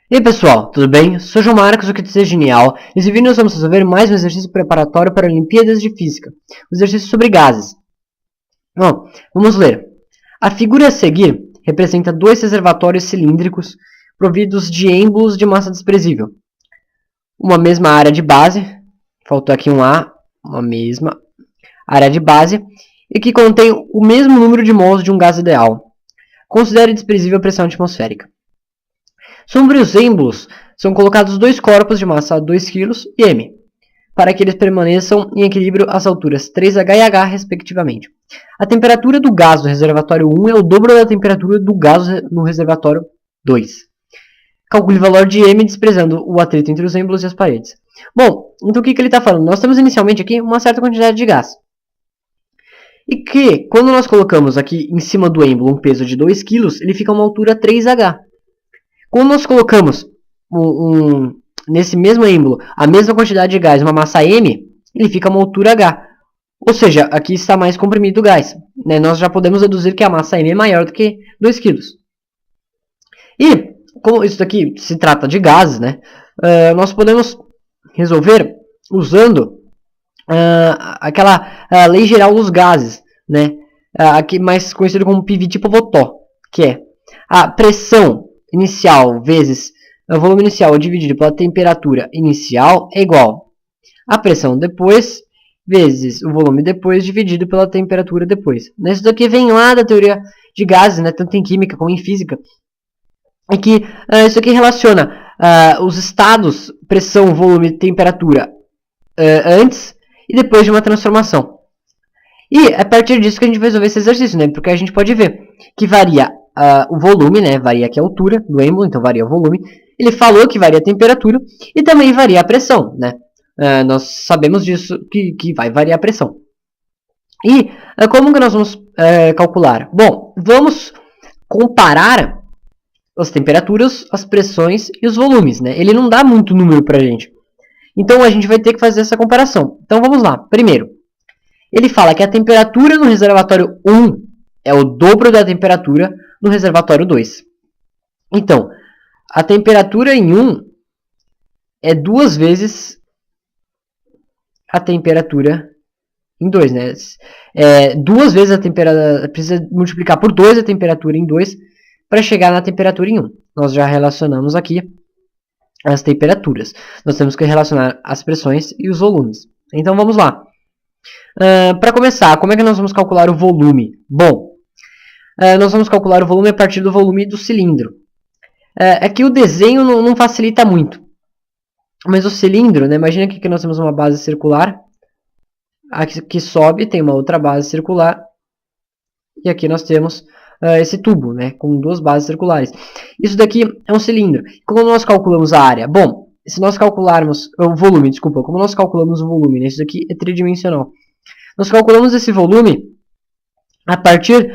E aí pessoal, tudo bem? Sou João Marcos, o que é genial. Nesse vídeo nós vamos resolver mais um exercício preparatório para Olimpíadas de Física. Um exercício sobre gases. Bom, vamos ler. A figura a seguir representa dois reservatórios cilíndricos providos de êmbolos de massa desprezível. Uma mesma área de base, faltou aqui um A, uma mesma área de base, e que contém o mesmo número de mols de um gás ideal. Considere desprezível a pressão atmosférica. Sobre os êmbolos, são colocados dois corpos de massa 2 kg e m, para que eles permaneçam em equilíbrio às alturas 3H e H, respectivamente. A temperatura do gás do reservatório 1 é o dobro da temperatura do gás no reservatório 2. Calcule o valor de m desprezando o atrito entre os êmbolos e as paredes. Bom, então o que ele está falando? Nós temos inicialmente aqui uma certa quantidade de gás. E que, quando nós colocamos aqui em cima do êmbolo um peso de 2 kg, ele fica a uma altura 3H. Quando nós colocamos nesse mesmo êmbolo a mesma quantidade de gás, uma massa M, ele fica a uma altura H. Ou seja, aqui está mais comprimido o gás. Né? Nós já podemos deduzir que a massa M é maior do que 2 kg. E, como isso daqui se trata de gases, né, nós podemos resolver usando aquela lei geral dos gases, né, aqui mais conhecido como Pivot-Povetot, que é a pressão inicial vezes o volume inicial dividido pela temperatura inicial é igual a pressão depois vezes o volume depois dividido pela temperatura depois. Isso daqui vem lá da teoria de gases, né, tanto em química como em física, e que isso aqui relaciona os estados pressão, volume, temperatura antes e depois de uma transformação. E é a partir disso que a gente vai resolver esse exercício, né, porque a gente pode ver que varia o volume, né, varia aqui a altura do êmbolo, então varia o volume. Ele falou que varia a temperatura e também varia a pressão, né? Nós sabemos disso, que vai variar a pressão. E como que nós vamos calcular? Bom, vamos comparar as temperaturas, as pressões e os volumes, né? Ele não dá muito número pra gente. Então a gente vai ter que fazer essa comparação. Então vamos lá. Primeiro, ele fala que a temperatura no reservatório 1 é o dobro da temperatura no reservatório 2. Então, a temperatura em 1 é 2 vezes a temperatura em 2, né? 2 vezes a temperatura, precisa multiplicar por 2 a temperatura em 2 para chegar na temperatura em 1. Nós já relacionamos aqui as temperaturas. Nós temos que relacionar as pressões e os volumes. Então vamos lá. Para começar, como é que nós vamos calcular o volume? Bom, nós vamos calcular o volume a partir do volume do cilindro. Aqui o desenho não facilita muito. Mas o cilindro, né, imagina que aqui nós temos uma base circular. Aqui que sobe, tem uma outra base circular. E aqui nós temos esse tubo, né, com duas bases circulares. Isso daqui é um cilindro. Como nós calculamos a área? Bom, se nós calcularmos o volume, desculpa, como nós calculamos o volume, né, isso daqui é tridimensional. Nós calculamos esse volume a partir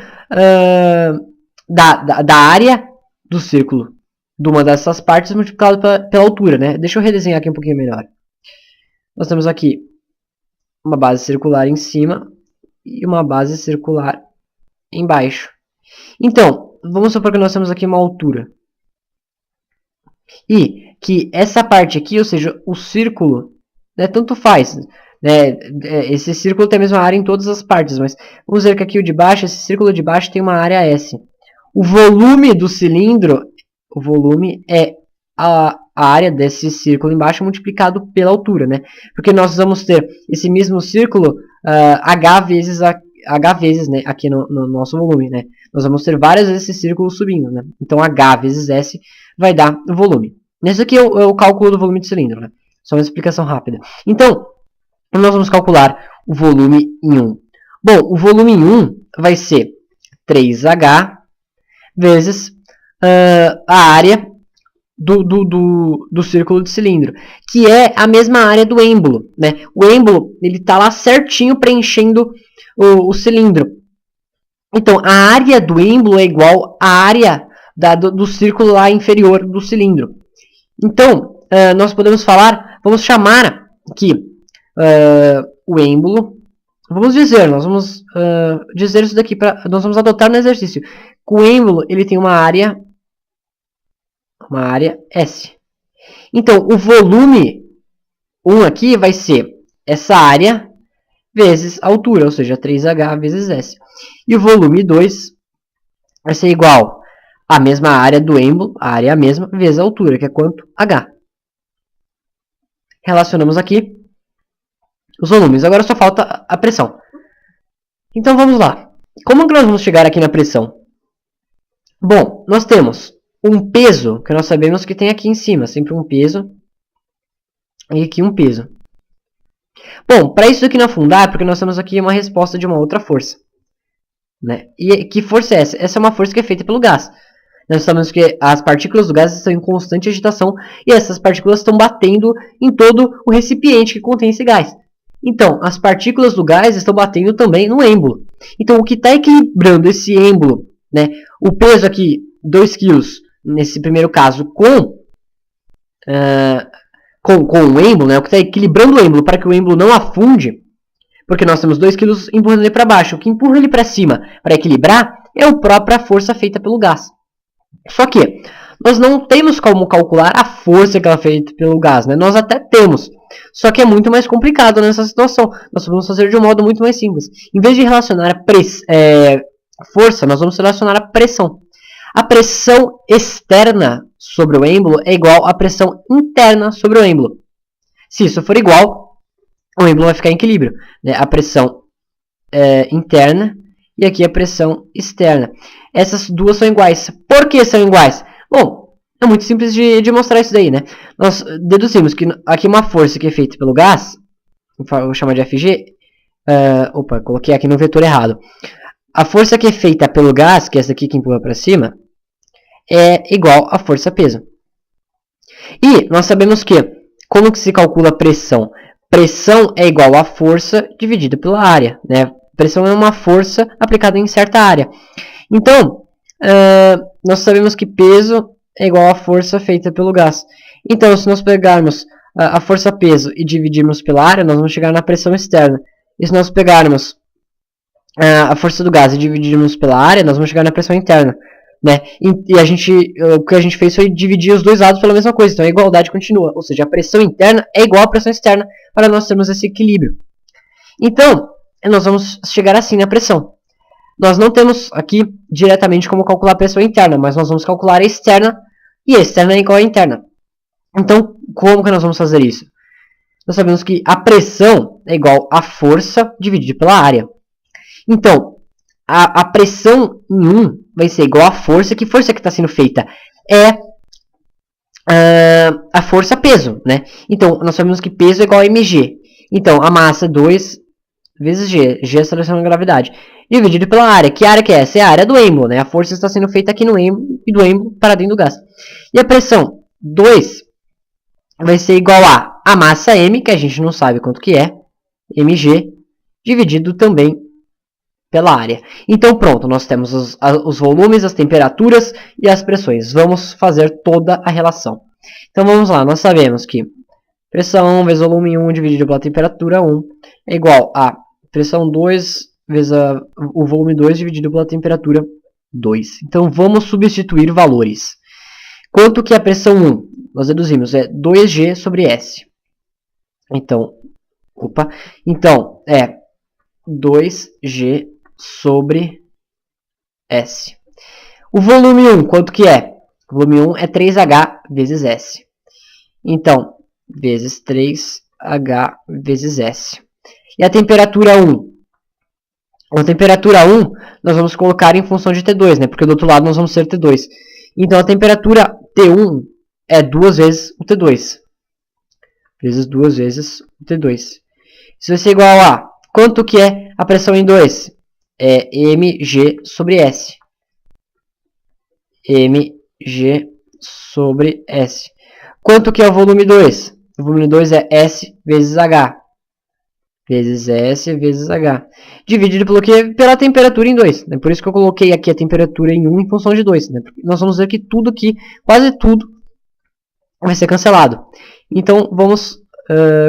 da área do círculo, de uma dessas partes multiplicado pela altura, né? Deixa eu redesenhar aqui um pouquinho melhor. Nós temos aqui uma base circular em cima e uma base circular embaixo. Então, vamos supor que nós temos aqui uma altura. E que essa parte aqui, ou seja, o círculo, né, tanto faz, né, esse círculo tem a mesma área em todas as partes, mas vamos ver que aqui o de baixo, esse círculo de baixo tem uma área S. O volume do cilindro, o volume é a área desse círculo embaixo multiplicado pela altura, né? Porque nós vamos ter esse mesmo círculo H vezes, né, aqui no nosso volume, né? Nós vamos ter várias vezes esse círculo subindo, né? Então H vezes S vai dar o volume. Esse aqui é o cálculo do volume do cilindro, né? Só uma explicação rápida. Então, nós vamos calcular o volume em 1. Bom, o volume em 1 vai ser 3H vezes a área do círculo de cilindro, que é a mesma área do êmbolo, né? O êmbolo ele está lá certinho preenchendo o cilindro. Então, a área do êmbolo é igual à área do círculo lá inferior do cilindro. Então, nós podemos falar, vamos chamar aqui o êmbolo. Vamos dizer, nós vamos dizer isso daqui, nós vamos adotar no exercício. O êmbolo ele tem uma área uma área S. Então, o volume 1 aqui vai ser essa área vezes a altura, ou seja, 3H vezes S. E o volume 2 vai ser igual à mesma área do êmbolo, a área mesma, vezes a altura, que é quanto? H. Relacionamos aqui os volumes. Agora só falta a pressão. Então vamos lá. Como que nós vamos chegar aqui na pressão? Bom, nós temos um peso, que nós sabemos que tem aqui em cima, sempre um peso, e aqui um peso. Bom, para isso aqui não afundar, porque nós temos aqui uma resposta de uma outra força. Né? E que força é essa? Essa é uma força que é feita pelo gás. Nós sabemos que as partículas do gás estão em constante agitação e essas partículas estão batendo em todo o recipiente que contém esse gás. Então, as partículas do gás estão batendo também no êmbolo. Então, o que está equilibrando esse êmbolo, né, o peso aqui, 2 kg, nesse primeiro caso, com o êmbolo, né, o que está equilibrando o êmbolo para que o êmbolo não afunde, porque nós temos 2 kg empurrando ele para baixo. O que empurra ele para cima para equilibrar é a própria força feita pelo gás. Só que nós não temos como calcular a força que ela é feita pelo gás, né? Nós até temos, só que é muito mais complicado nessa situação. Nós vamos fazer de um modo muito mais simples. Em vez de relacionar a força, nós vamos relacionar a pressão. A pressão externa sobre o êmbolo é igual à pressão interna sobre o êmbolo. Se isso for igual, o êmbolo vai ficar em equilíbrio, né? A pressão interna e aqui a pressão externa. Essas duas são iguais. Por que são iguais? Bom, é muito simples de mostrar isso daí, né? Nós deduzimos que aqui uma força que é feita pelo gás, vou chamar de Fg, opa, coloquei aqui no vetor errado. A força que é feita pelo gás, que é essa aqui que empurra para cima, é igual à força-peso. E nós sabemos que, como que se calcula a pressão? Pressão é igual a força dividida pela área, né? Pressão é uma força aplicada em certa área. Então, nós sabemos que peso é igual à força feita pelo gás. Então, se nós pegarmos a força-peso e dividirmos pela área, nós vamos chegar na pressão externa. E se nós pegarmos a força do gás e dividirmos pela área, nós vamos chegar na pressão interna. Né? E o que a gente fez foi dividir os dois lados pela mesma coisa. Então, a igualdade continua. Ou seja, a pressão interna é igual à pressão externa para nós termos esse equilíbrio. Então, nós vamos chegar assim na pressão. Nós não temos aqui diretamente como calcular a pressão interna, mas nós vamos calcular a externa, e a externa é igual à interna. Então, como que nós vamos fazer isso? Nós sabemos que a pressão é igual à força dividida pela área. Então, a pressão em 1 vai ser igual à força. Que força que está sendo feita? É a força peso, né? Então, nós sabemos que peso é igual a mg. Então, a massa é 2 vezes g. G é a aceleração da gravidade. Dividido pela área. Que área que é essa? É a área do êmbolo, né? A força está sendo feita aqui no êmbolo e do êmbolo para dentro do gás. E a pressão 2 vai ser igual a massa m, que a gente não sabe quanto que é, mg, dividido também pela área. Então pronto, nós temos os volumes, as temperaturas e as pressões. Vamos fazer toda a relação. Então vamos lá, nós sabemos que pressão 1 vezes volume 1 dividido pela temperatura 1 é igual a pressão 2 vezes o volume 2 dividido pela temperatura 2. Então vamos substituir valores. Quanto que é a pressão 1? Nós deduzimos, é 2G sobre S. Então, é 2G sobre S. O volume 1, quanto que é? O volume 1 é 3H vezes S. Então, vezes 3H vezes S. E a temperatura 1? A temperatura 1 nós vamos colocar em função de T2, né? Porque do outro lado nós vamos ter T2. Então, a temperatura T1 é 2 vezes o T2. Vezes 2 vezes o T2. Isso vai ser igual a... Quanto que é a pressão em 2? É mg sobre S. mg sobre S. Quanto que é o volume 2? O volume 2 é S vezes H. Vezes S vezes H. Dividido pelo quê? Pela temperatura em 2. Né? Por isso que eu coloquei aqui a temperatura em 1 em função de 2. Né? Nós vamos ver que tudo aqui, quase tudo, vai ser cancelado. Então, vamos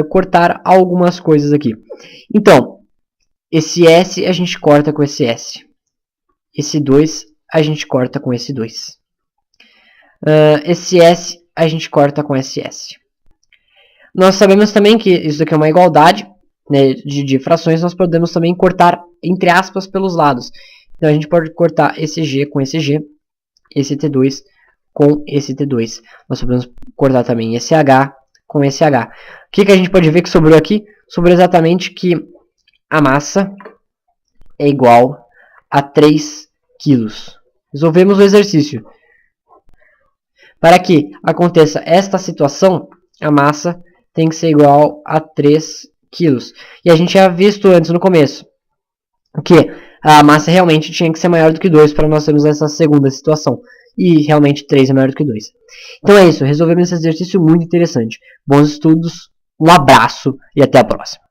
cortar algumas coisas aqui. Então, esse S a gente corta com esse S. Esse 2 a gente corta com esse 2. Esse S a gente corta com SS. Nós sabemos também que isso aqui é uma igualdade, né, de frações. Nós podemos também cortar entre aspas pelos lados. Então a gente pode cortar esse G com esse G, esse T2 com esse T2. Nós podemos cortar também esse H com esse H. O que a gente pode ver que sobrou aqui? Sobrou exatamente que a massa é igual a 3 kg. Resolvemos o exercício. Para que aconteça esta situação, a massa tem que ser igual a 3 kg. E a gente já visto antes no começo que a massa realmente tinha que ser maior do que 2 para nós termos essa segunda situação. E realmente 3 é maior do que 2. Então é isso, resolvemos esse exercício muito interessante. Bons estudos, um abraço e até a próxima.